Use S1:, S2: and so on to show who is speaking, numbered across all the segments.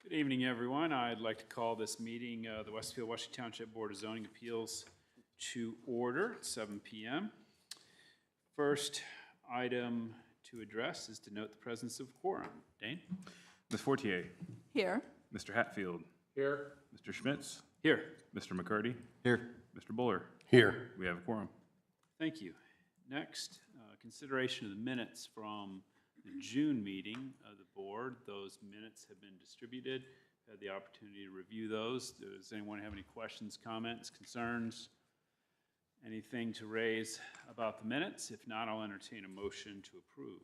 S1: Good evening, everyone. I'd like to call this meeting, the Westfield, Washington Township Board of Zoning Appeals to order at 7 p.m. First item to address is to note the presence of quorum. Dane?
S2: Ms. Fortier.
S3: Here.
S2: Mr. Hatfield.
S4: Here.
S2: Mr. Schmitz.
S1: Here.
S2: Mr. McCarty.
S4: Here.
S2: Mr. Buller.
S4: Here.
S2: We have a quorum.
S1: Thank you. Next, consideration of the minutes from the June meeting of the board. Those minutes have been distributed. Had the opportunity to review those. Does anyone have any questions, comments, concerns? Anything to raise about the minutes? If not, I'll entertain a motion to approve.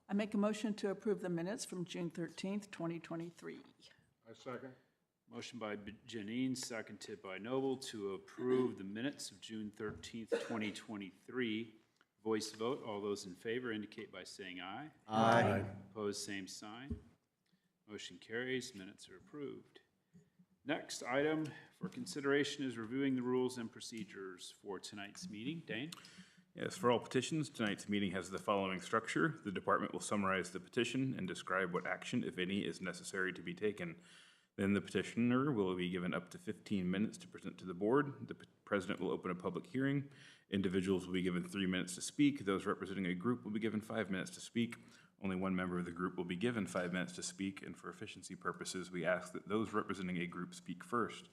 S3: I make a motion to approve the minutes from June 13th, 2023.
S4: I second.
S1: Motion by Janine, seconded by Noble, to approve the minutes of June 13th, 2023. Voice vote. All those in favor indicate by saying aye.
S4: Aye.
S1: Opposed, same sign. Motion carries. Minutes are approved. Next item for consideration is reviewing the rules and procedures for tonight's meeting. Dane?
S2: Yes, for all petitions, tonight's meeting has the following structure. The department will summarize the petition and describe what action, if any, is necessary to be taken. Then the petitioner will be given up to 15 minutes to present to the board. The president will open a public hearing. Individuals will be given 3 minutes to speak. Those representing a group will be given 5 minutes to speak. Only one member of the group will be given 5 minutes to speak, and for efficiency purposes, we ask that those representing a group speak first.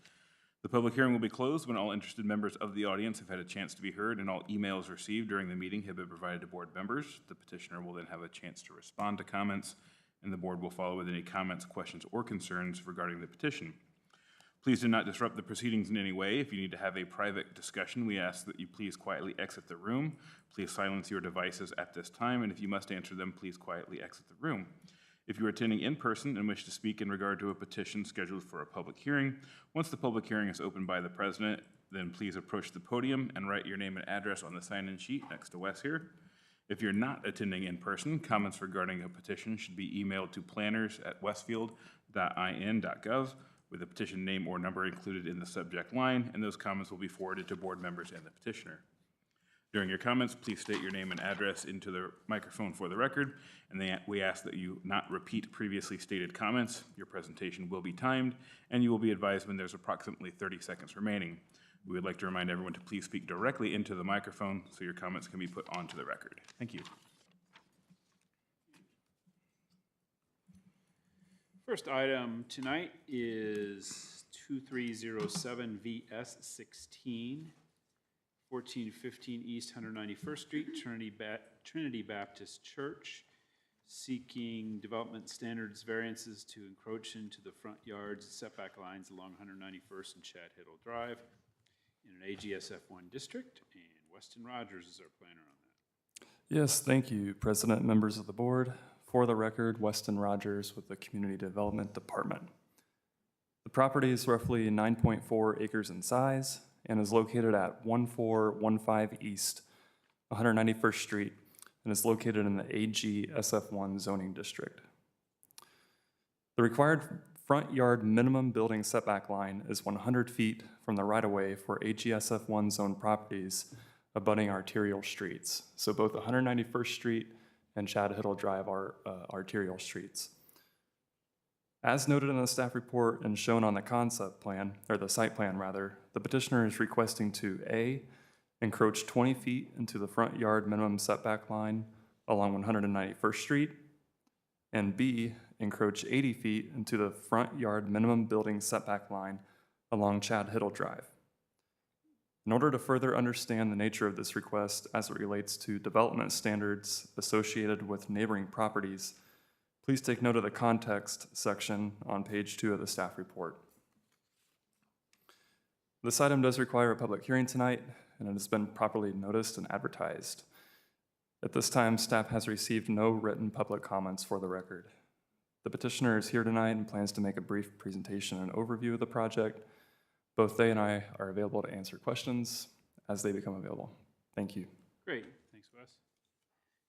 S2: The public hearing will be closed when all interested members of the audience have had a chance to be heard and all emails received during the meeting have been provided to board members. The petitioner will then have a chance to respond to comments, and the board will follow with any comments, questions, or concerns regarding the petition. Please do not disrupt the proceedings in any way. If you need to have a private discussion, we ask that you please quietly exit the room. Please silence your devices at this time, and if you must answer them, please quietly exit the room. If you are attending in person and wish to speak in regard to a petition scheduled for a public hearing, once the public hearing is opened by the president, then please approach the podium and write your name and address on the sign-in sheet next to Wes here. If you're not attending in person, comments regarding a petition should be emailed to planners@westfield.in.gov with the petition name or number included in the subject line, and those comments will be forwarded to board members and the petitioner. During your comments, please state your name and address into the microphone for the record, and we ask that you not repeat previously stated comments. Your presentation will be timed, and you will be advised when there's approximately 30 seconds remaining. We would like to remind everyone to please speak directly into the microphone so your comments can be put onto the record. Thank you.
S1: First item tonight is 2307 VS 16, 1415 East 191st Street, Trinity Baptist Church, seeking development standards variances to encroach into the front yards and setback lines along 191st and Chad Hiddle Drive in an AGSF1 district, and Weston Rogers is our planner on that.
S5: Yes, thank you, President and members of the board. For the record, Weston Rogers with the Community Development Department. The property is roughly 9.4 acres in size and is located at 1415 East 191st Street and is located in the AG SF1 zoning district. The required front yard minimum building setback line is 100 feet from the right-of-way for AGSF1 zone properties abutting arterial streets. So both 191st Street and Chad Hiddle Drive are arterial streets. As noted in the staff report and shown on the concept plan, or the site plan rather, the petitioner is requesting to A, encroach 20 feet into the front yard minimum setback line along 191st Street, and B, encroach 80 feet into the front yard minimum building setback line along Chad Hiddle Drive. In order to further understand the nature of this request as it relates to development standards associated with neighboring properties, please take note of the context section on page 2 of the staff report. This item does require a public hearing tonight, and it has been properly noticed and advertised. At this time, staff has received no written public comments for the record. The petitioner is here tonight and plans to make a brief presentation and overview of the project. Both they and I are available to answer questions as they become available. Thank you.
S1: Great, thanks, Wes.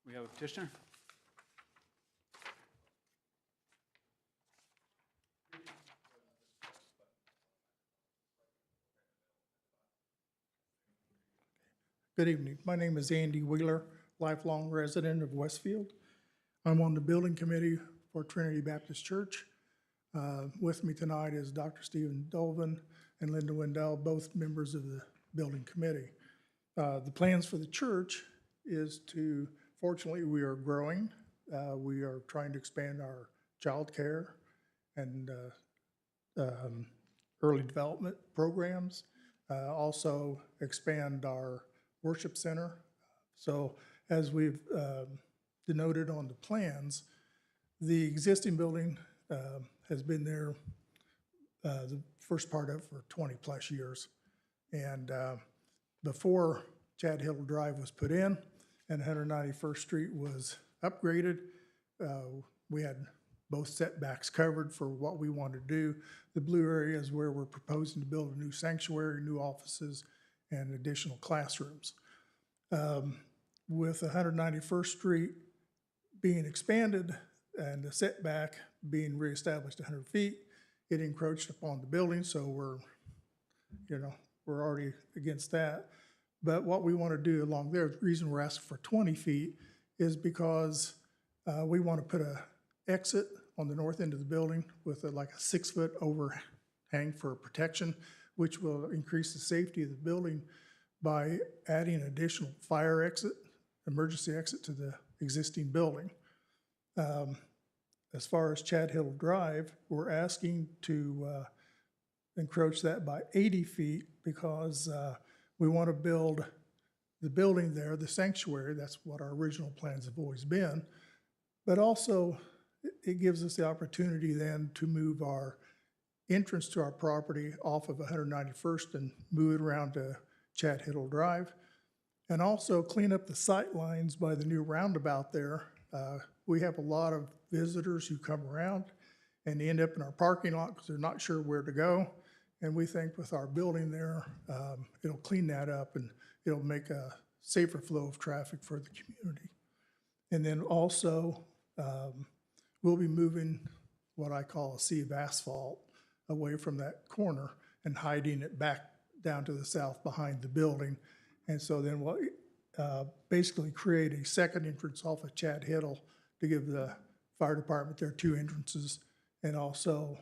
S1: We have a petitioner.
S6: Good evening. My name is Andy Wheeler, lifelong resident of Westfield. I'm on the building committee for Trinity Baptist Church. With me tonight is Dr. Stephen Dolvin and Linda Wendell, both members of the building committee. The plans for the church is to, fortunately, we are growing. We are trying to expand our childcare and early development programs. Also expand our worship center. So as we've denoted on the plans, the existing building has been there, the first part of it for 20-plus years. And before Chad Hill Drive was put in and 191st Street was upgraded, we had both setbacks covered for what we want to do. The blue area is where we're proposing to build a new sanctuary, new offices, and additional classrooms. With 191st Street being expanded and the setback being reestablished 100 feet, it encroached upon the building, so we're already against that. But what we want to do along there, the reason we're asking for 20 feet is because we want to put a exit on the north end of the building with like a 6-foot overhang for protection, which will increase the safety of the building by adding an additional fire exit, emergency exit to the existing building. As far as Chad Hill Drive, we're asking to encroach that by 80 feet because we want to build the building there, the sanctuary. That's what our original plans have always been. But also, it gives us the opportunity then to move our entrance to our property off of 191st and move it around to Chad Hill Drive. And also clean up the sight lines by the new roundabout there. We have a lot of visitors who come around and end up in our parking lot because they're not sure where to go. And we think with our building there, it'll clean that up and it'll make a safer flow of traffic for the community. And then also, we'll be moving what I call a sea of asphalt away from that corner and hiding it back down to the south behind the building. And so then we'll basically create a second entrance off of Chad Hill to give the fire department their 2 entrances. And also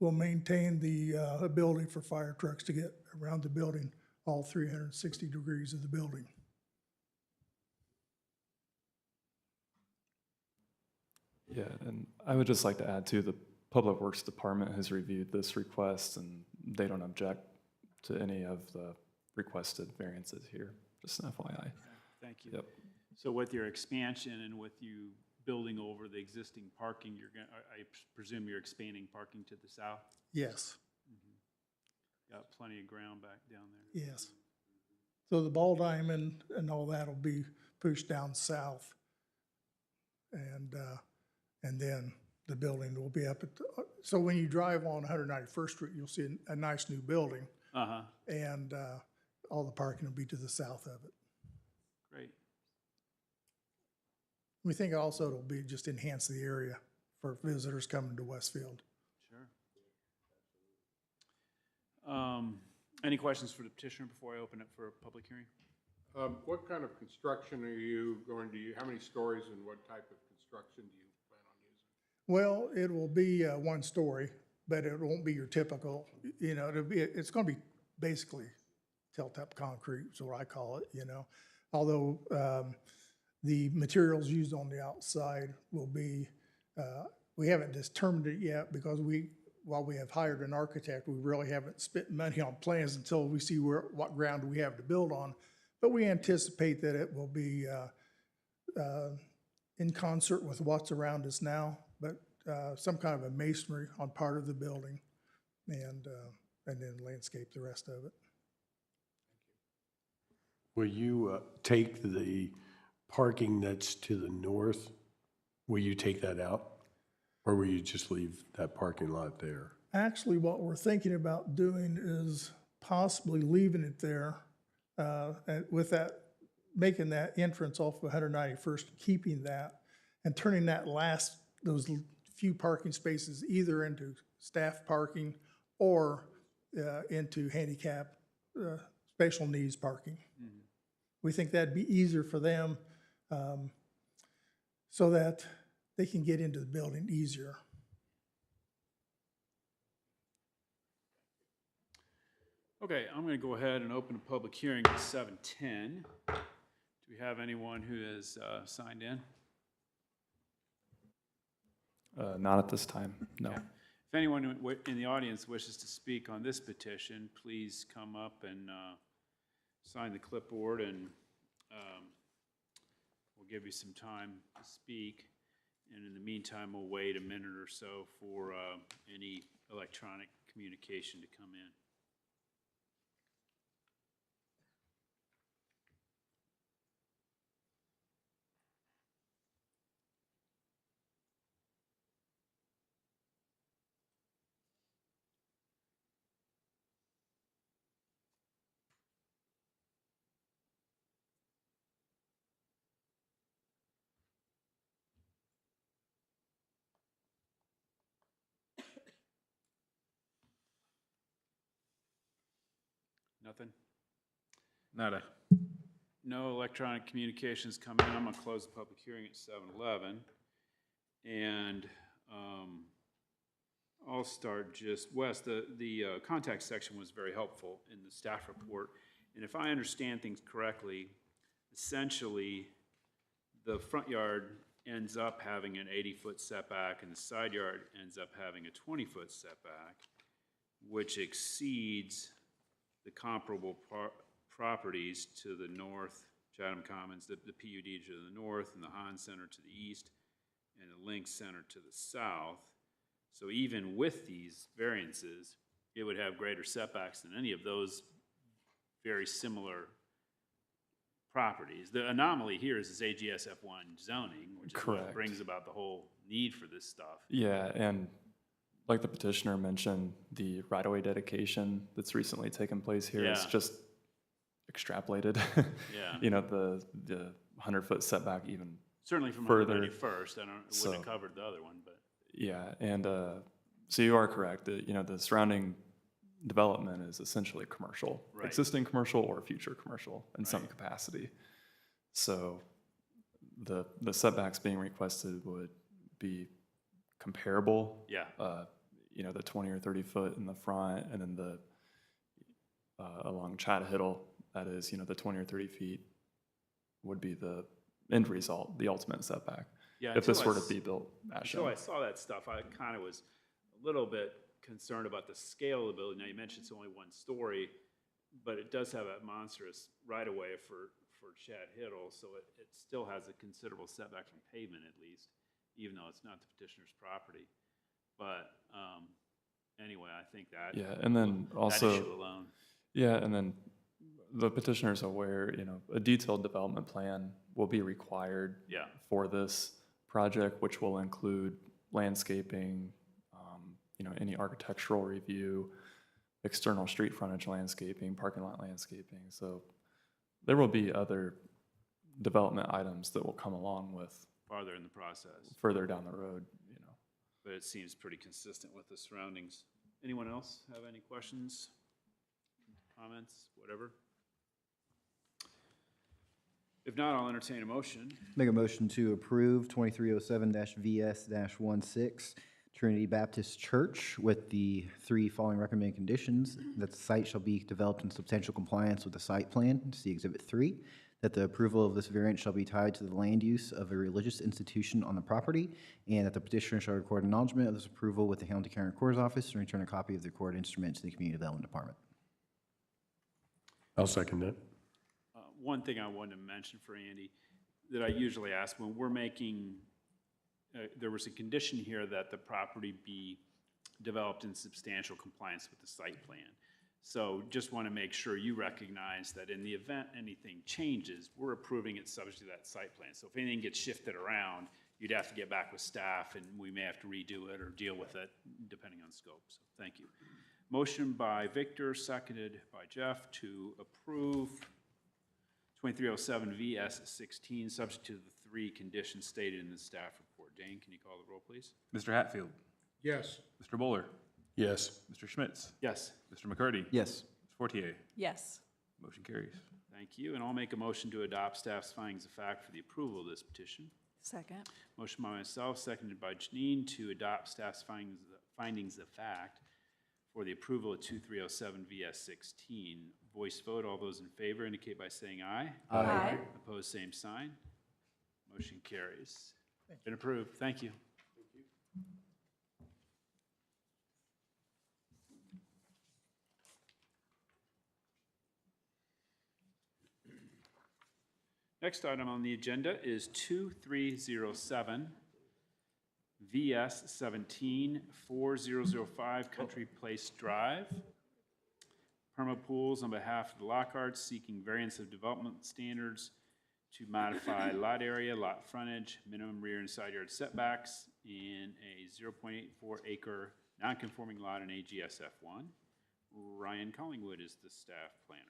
S6: we'll maintain the ability for fire trucks to get around the building all 360 degrees of the building.
S5: Yeah, and I would just like to add too, the Public Works Department has reviewed this request and they don't object to any of the requested variances here, just an FYI.
S1: Thank you.
S5: Yep.
S1: So with your expansion and with you building over the existing parking, you're going, I presume you're expanding parking to the south?
S6: Yes,
S1: Got plenty of ground back down there.
S6: yes. So the ball diamond and all that will be pushed down south. And then the building will be up at the, so when you drive on 191st Street, you'll see a nice new building.
S1: Uh-huh,
S6: And all the parking will be to the south of it.
S1: great.
S6: We think also it'll be just enhance the area for visitors coming to Westfield.
S1: Sure. Any questions for the petitioner before I open it for a public hearing?
S4: What kind of construction are you going to use? How many stories and what type of construction do you plan on using?
S6: Well, it will be 1 story, but it won't be your typical, it's going to be basically tilt-up concrete, is what I call it, Although the materials used on the outside will be, we haven't determined it yet because while we have hired an architect, we really haven't spent money on plans until we see what ground we have to build on. But we anticipate that it will be in concert with what's around us now, but some kind of a masonry on part of the building and then landscape the rest of it.
S7: Will you take the parking that's to the north, will you take that out? Or will you just leave that parking lot there?
S6: Actually, what we're thinking about doing is possibly leaving it there and with that, making that entrance off of 191st, keeping that, and turning those few parking spaces either into staff parking or into handicap special needs parking. Mm-hmm. We think that'd be easier for them so that they can get into the building easier.
S1: Okay, I'm going to go ahead and open a public hearing at 7:10. Do we have anyone who has signed in?
S5: Not at this time, no.
S1: Okay. If anyone in the audience wishes to speak on this petition, please come up and sign the clipboard, and we'll give you some time to speak. And in the meantime, we'll wait a minute or so for any electronic communication to come in. Nothing?
S2: Nada.
S1: No electronic communications coming in. I'm gonna close the public hearing at 7:11. And I'll start just, Wes, the contact section was very helpful in the staff report. And if I understand things correctly, essentially, the front yard ends up having an 80-foot setback and the side yard ends up having a 20-foot setback, which exceeds the comparable properties to the north, Chatham Commons, the PUD to the north, and the Han Center to the east, and the Link Center to the south. So even with these variances, it would have greater setbacks than any of those very similar properties. The anomaly here is this AGS F1 zoning, which is what
S5: Correct.
S1: brings about the whole need for this stuff.
S5: Yeah, and like the petitioner mentioned, the right-of-way dedication that's recently taken place here is
S1: Yeah.
S5: just extrapolated.
S1: Yeah.
S5: You know, the 100-foot setback even,
S1: Certainly from
S5: Further.
S1: 191st, it wouldn't
S5: So-
S1: have covered the other one, but.
S5: yeah, and so you are correct, that, you know, the surrounding development is essentially commercial,
S1: Right.
S5: existing commercial or future commercial in some
S1: Right.
S5: capacity. So the setbacks being requested would be comparable.
S1: Yeah.
S5: You know, the 20 or 30 foot in the front, and then the along Chatahittle, that is, you know, the 20 or 30 feet would be the end result, the ultimate setback.
S1: Yeah,
S5: If this
S1: until
S5: were
S1: I
S5: to be built as
S1: Until I
S5: shown.
S1: saw that stuff, I kind of was a little bit concerned about the scale of the building. Now, you mentioned it's only one story, but it does have a monstrous right-of-way for Chatahittle, so it still has a considerable setback from pavement at least, even though it's not the petitioner's property. But anyway, I think that.
S5: Yeah, and then
S1: that
S5: also.
S1: issue alone.
S5: Yeah, and then the petitioner is aware, you know, a detailed development plan will be required
S1: Yeah.
S5: for this project, which will include landscaping, you know, any architectural review, external street frontage landscaping, parking lot landscaping. So there will be other development items that will come along with
S1: Farther in the process.
S5: further down the road, you know.
S1: But it seems pretty consistent with the surroundings. Anyone else have any questions, comments, whatever? If not, I'll entertain a motion.
S8: Make a motion to approve 2307-VS-16 Trinity Baptist Church with the three following recommended conditions: that the site shall be developed in substantial compliance with the site plan, see Exhibit 3, that the approval of this variance shall be tied to the land use of a religious institution on the property, and that the petitioner shall record acknowledgement of this approval with the Hamilton County Recorder's Office and return a copy of the recorded instrument to the Community Development Department.
S7: I'll second that.
S1: One thing I wanted to mention for Andy that I usually ask when we're making, there was a condition here that the property be developed in substantial compliance with the site plan. So just want to make sure you recognize that in the event anything changes, we're approving it subject to that site plan. So if anything gets shifted around, you'd have to get back with staff and we may have to redo it or deal with it depending on scope. So thank you. Motion by Victor, seconded by Jeff to approve 2307-VS-16, subject to the three conditions stated in the staff report. Dane, can you call the roll, please?
S2: Mr. Hatfield,
S4: Yes.
S2: Mr. Bowler,
S7: Yes.
S2: Mr. Schmitz,
S1: Yes,
S2: Mr. McCarty.
S8: Yes.
S2: Ms. Fortier,
S3: Yes.
S2: motion carries.
S1: thank you. And I'll make a motion to adopt staff's findings of fact for the approval of this petition.
S3: Second.
S1: Motion by myself, seconded by Janine, to adopt staff's findings of fact for the approval of 2307 VS 16. Voice vote, all those in favor indicate by saying aye.
S3: Aye.
S1: Opposed, same sign. Motion carries. Been approved. Thank you. Next item on the agenda is 2307 VS 17 4005 Country Place Drive. Perma Pools on behalf of the Lockharts seeking variance of development standards to modify lot area, lot frontage, minimum rear and side yard setbacks in a 0.84 acre non-conforming lot in AGSF1. Ryan Collingwood is the staff planner.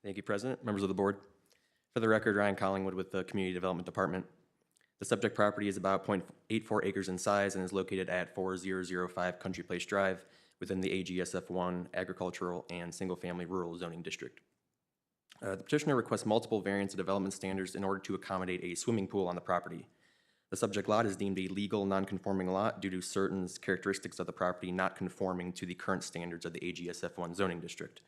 S9: Thank you, President, members of the board. For the record, Ryan Collingwood with the Community Development Department. The subject property is about 0.84 acres in size and is located at 4005 Country Place Drive within the AGSF1 agricultural and single-family rural zoning district. The petitioner requests multiple variance of development standards in order to accommodate a swimming pool on the property. The subject lot is deemed a legal non-conforming lot due to certain characteristics of the property not conforming to the current standards of the AGSF1 zoning district.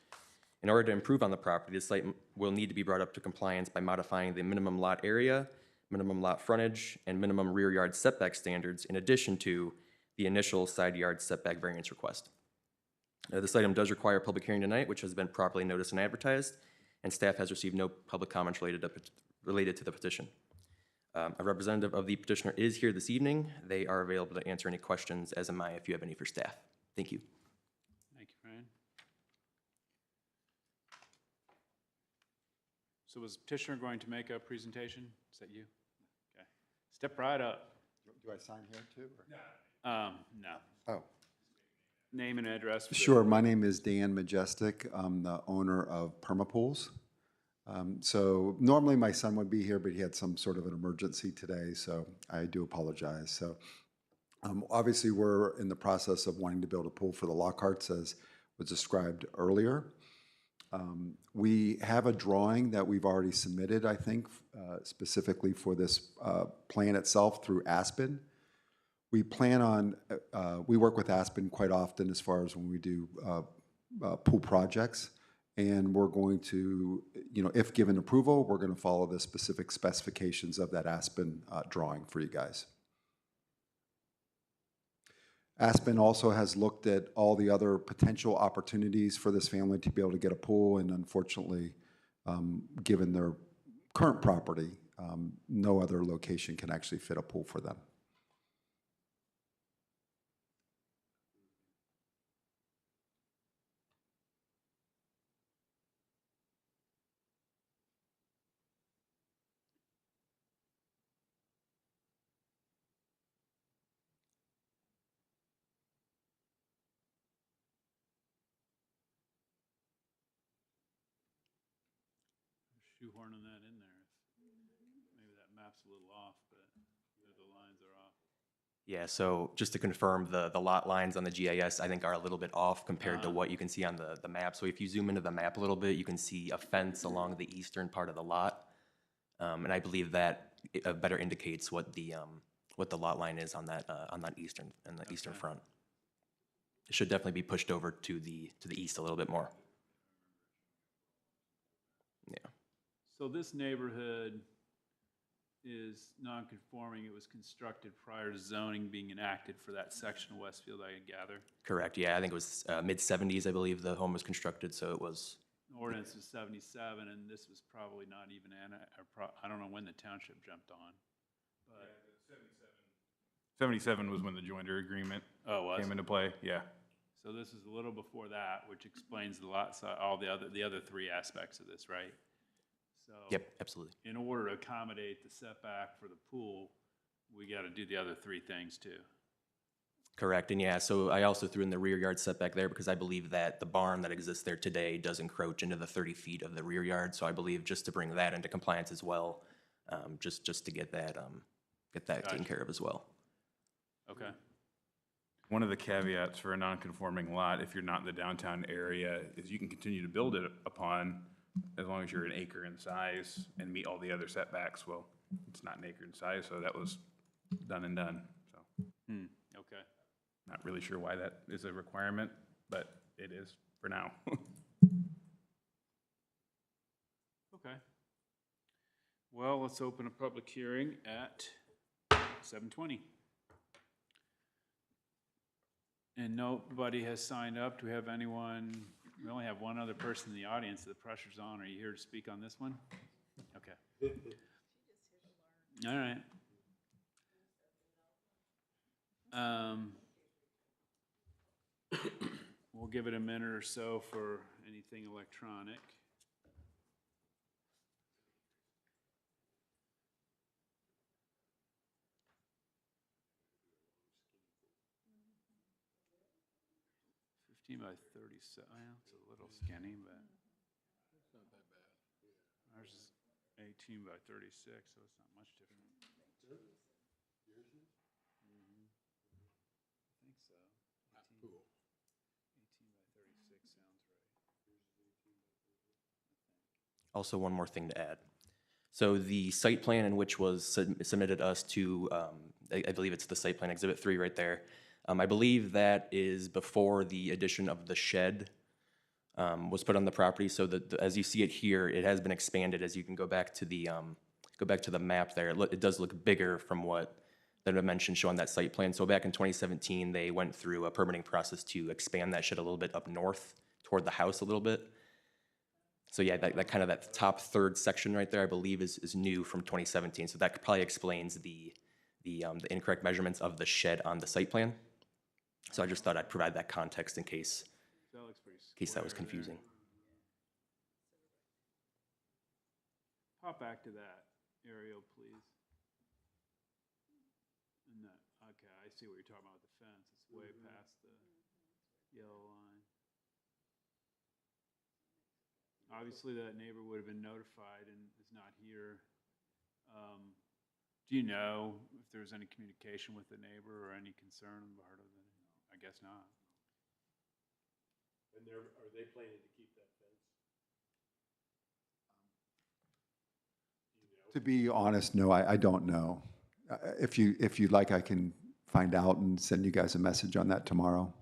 S9: In order to improve on the property, the site will need to be brought up to compliance by modifying the minimum lot area, minimum lot frontage, and minimum rear yard setback standards in addition to the initial side yard setback variance request. This item does require a public hearing tonight, which has been properly noticed and advertised, and staff has received no public comments related to the petition. A representative of the petitioner is here this evening. They are available to answer any questions, as am I, if you have any for staff. Thank you.
S1: Thank you, Ryan. So was the petitioner going to make a presentation? Is that you? Okay. Step right up.
S10: Do I sign here too?
S1: No.
S10: Oh,
S1: Name and address. For
S10: sure. My name is Dan Majestic. I'm the owner of Permapools. So normally my son would be here, but he had some sort of an emergency today, so I do apologize. So obviously we're in the process of wanting to build a pool for the Lockharts, as was described earlier. We have a drawing that we've already submitted, I think, specifically for this plan itself through Aspen. We plan on, we work with Aspen quite often as far as when we do pool projects. And we're going to, if given approval, we're going to follow the specific specifications of that Aspen drawing for you guys. Aspen also has looked at all the other potential opportunities for this family to be able to get a pool, and unfortunately, given their current property, no other location can actually fit a pool for them.
S1: Shoehorning that in there. Maybe that map's a little off, but the lines are off.
S9: Yeah, so just to confirm, the lot lines on the GIS, I think, are a little bit off compared to what you can see on the map. So if you zoom into the map a little bit, you can see a fence along the eastern part of the lot. And I believe that better indicates what the lot line is on that eastern front. It should definitely be pushed over to the east a little bit more. Yeah.
S1: So this neighborhood is non-conforming. It was constructed prior to zoning being enacted for that section of Westfield, I gather.
S9: Correct, yeah, I think it was mid-70s, I believe the home was constructed, so it was.
S1: The ordinance was 77, and this was probably not even, I don't know when the township jumped on. But
S2: 77 was when the joinder agreement came into play, yeah.
S1: So this is a little before that, which explains the lot size, all the other three aspects of this, right? So
S9: Yep, absolutely.
S1: in order to accommodate the setback for the pool, we got to do the other three things too.
S9: Correct, and yeah, so I also threw in the rear yard setback there because I believe that the barn that exists there today does encroach into the 30 feet of the rear yard, so I believe just to bring that into compliance as well, just to get that taken care of as well.
S1: Okay.
S2: One of the caveats for a non-conforming lot, if you're not in the downtown area, is you can continue to build it upon as long as you're an acre in size and meet all the other setbacks. Well, it's not an acre in size, so that was done and done, so.
S1: Okay.
S2: Not really sure why that is a requirement, but it is for now.
S1: Okay. Well, let's open a public hearing at 7:20. And nobody has signed up. Do we have anyone? We only have one other person in the audience. The pressure's on. Are you here to speak on this one? Okay. All right. We'll give it a minute or so for anything electronic. By 37, well, it's a little skinny, but
S4: It's not that bad.
S1: ours is 18 by 36, so it's not much different.
S4: Yours is?
S1: I think so.
S4: Not
S1: 18
S4: cool.
S1: 18 by 36 sounds right.
S9: Also, one more thing to add. So the site plan in which was submitted us to, I believe it's the site plan exhibit 3 right there. I believe that is before the addition of the shed was put on the property. So that, as you see it here, it has been expanded. As you can go back to the map there, it does look bigger from what the dimensions show on that site plan. So back in 2017, they went through a permitting process to expand that shed a little bit up north toward the house a little bit. So yeah, that top third section right there, I believe, is new from 2017. So that probably explains the incorrect measurements of the shed on the site plan. So I just thought I'd provide that context in case
S1: That looks pretty
S9: that was
S1: square there.
S9: confusing.
S1: Hop back to that aerial, please. And that, okay, I see what you're talking about with the fence. It's way past the yellow line. Obviously, that neighbor would have been notified and is not here. Do you know if there was any communication with the neighbor or any concern on the part of it? I guess not.
S7: And are they planning to keep that fence?
S10: To be honest, no, I don't know. If you'd like, I can find out and send you guys a message on that tomorrow.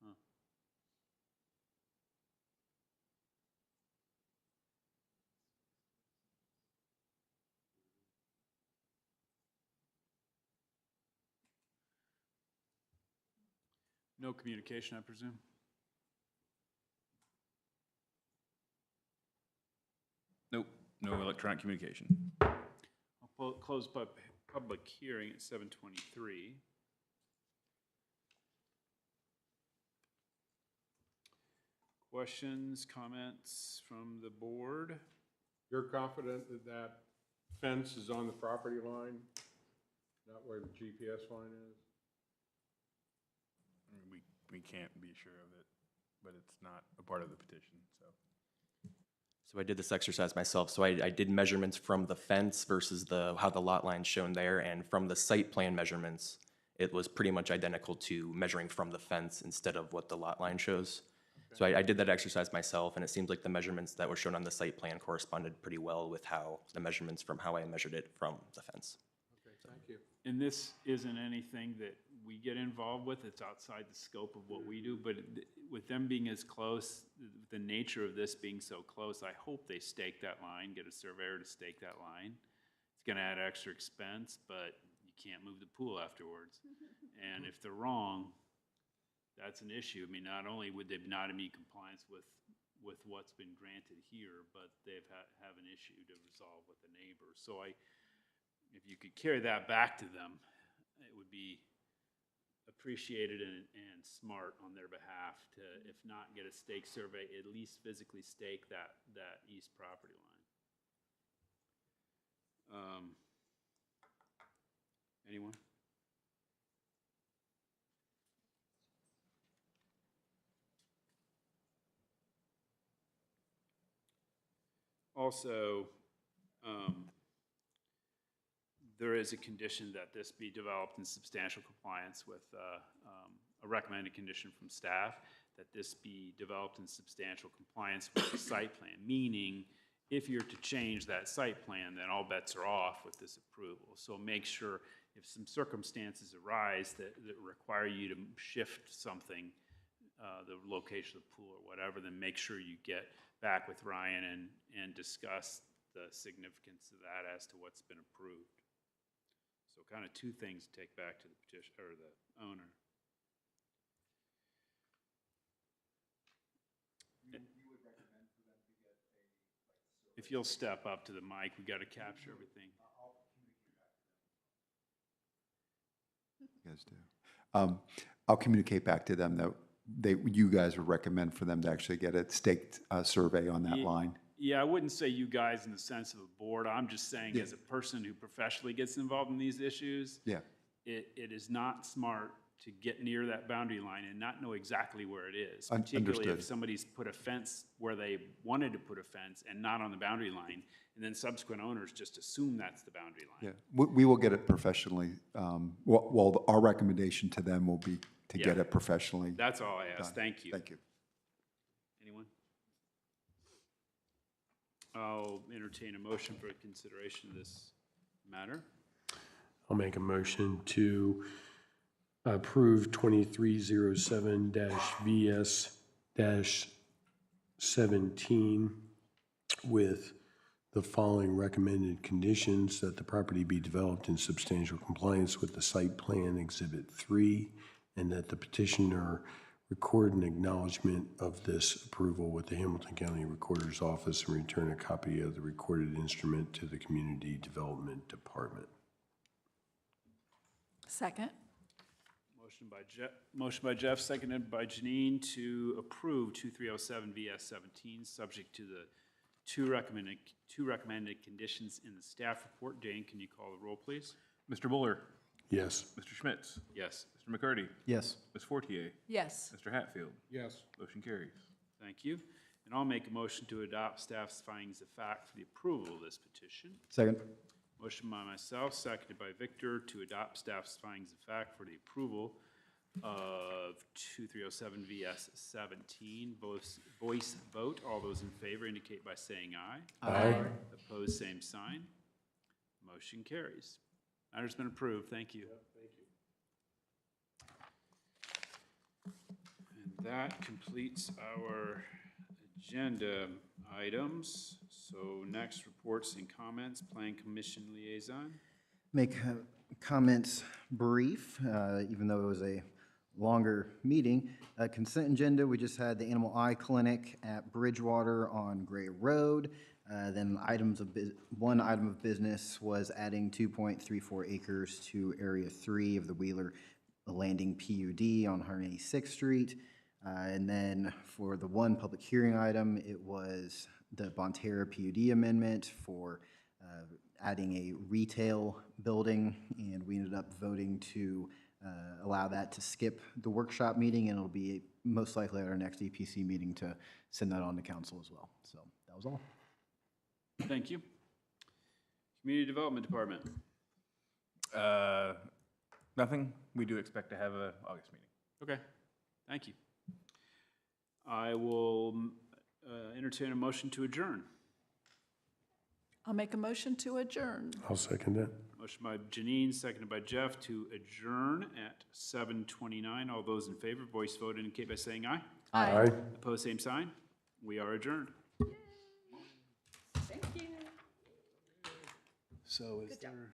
S1: Huh. No communication, I presume?
S2: Nope, no electronic communication.
S1: I'll close public hearing at 7:23. Questions, comments from the board?
S4: You're confident that that fence is on the property line, not where the GPS line is?
S2: I mean, we can't be sure of it, but it's not a part of the petition, so.
S9: So I did this exercise myself. So I did measurements from the fence versus how the lot line's shown there, and from the site plan measurements, it was pretty much identical to measuring from the fence instead of what the lot line shows. So I did that exercise myself, and it seems like the measurements that were shown on the site plan corresponded pretty well with the measurements from how I measured it from the fence.
S4: Okay, thank you.
S1: And this isn't anything that we get involved with, it's outside the scope of what we do, but with them being as close, the nature of this being so close, I hope they stake that line, get a surveyor to stake that line. It's gonna add extra expense, but you can't move the pool afterwards. And if they're wrong, that's an issue. I mean, not only would they not meet compliance with what's been granted here, but they've have an issue to resolve with the neighbor. So if you could carry that back to them, it would be appreciated and smart on their behalf to, if not get a stake survey, at least physically stake that east property line. Anyone? Also, there is a condition that this be developed in substantial compliance with a recommended condition from staff, that this be developed in substantial compliance with the site plan, meaning if you're to change that site plan, then all bets are off with this approval. So make sure if some circumstances arise that require you to shift something, the location of the pool or whatever, then make sure you get back with Ryan and discuss the significance of that as to what's been approved. So kind of two things to take back to the petition, or the owner. If you'll step up to the mic, we got to capture everything.
S10: You guys do. I'll communicate back to them that you guys would recommend for them to actually get a staked survey on that line.
S1: Yeah, I wouldn't say you guys in the sense of a board. I'm just saying as a person who professionally gets involved in these issues,
S10: Yeah.
S1: it is not smart to get near that boundary line and not know exactly where it is.
S10: Understood.
S1: Particularly if somebody's put a fence where they wanted to put a fence and not on the boundary line, and then subsequent owners just assume that's the boundary line.
S10: Yeah, we will get it professionally. Well, our recommendation to them will be to get
S1: Yeah.
S10: it professionally.
S1: That's all I asked.
S10: done.
S1: Thank you.
S10: Thank you.
S1: Anyone? I'll entertain a motion for consideration of this matter.
S7: I'll make a motion to approve 2307-VS-17 with the following recommended conditions: that the property be developed in substantial compliance with the site plan Exhibit 3, and that the petitioner record an acknowledgement of this approval with the Hamilton County Recorder's Office and return a copy of the recorded instrument to the Community Development Department.
S3: Second.
S1: Motion by Jeff, seconded by Janine to approve 2307 VS 17, subject to the two recommended conditions in the staff report. Dane, can you call the roll, please?
S2: Mr. Buller,
S7: Yes.
S2: Mr. Schmitz,
S1: Yes.
S2: Mr. McCarty,
S8: Yes.
S2: Ms. Fortier,
S3: Yes.
S2: Mr. Hatfield.
S4: Yes.
S2: Motion carries.
S1: Thank you. And I'll make a motion to adopt staff's findings of fact for the approval of this petition.
S8: Second.
S1: Motion by myself, seconded by Victor, to adopt staff's findings of fact for the approval of 2307 VS 17. Voice vote. All those in favor indicate by saying aye.
S7: Aye.
S1: Opposed, same sign. Motion carries. Matter's been approved. Thank you. And that completes our agenda items. So next, reports and comments. Plan Commission Liaison.
S8: Make comments brief, even though it was a longer meeting. Consent agenda, we just had the Animal Eye Clinic at Bridgewater on Gray Road. Then one item of business was adding 2.34 acres to Area 3 of the Wheeler Landing PUD on 186th Street. And then for the one public hearing item, it was the Bonterra PUD amendment for adding a retail building, and we ended up voting to allow that to skip the workshop meeting, and it'll be most likely at our next EPC meeting to send that on to council as well. So that was all.
S1: Thank you. Community Development Department.
S2: Nothing. We do expect to have a August meeting.
S1: Okay, thank you. I will entertain a motion to adjourn.
S3: I'll make a motion to adjourn.
S7: I'll second that.
S1: Motion by Janine, seconded by Jeff to adjourn at 7:29. All those in favor, voice vote indicate by saying aye.
S7: Aye.
S1: Opposed, same sign. We are adjourned.
S3: Thank you.
S1: So is there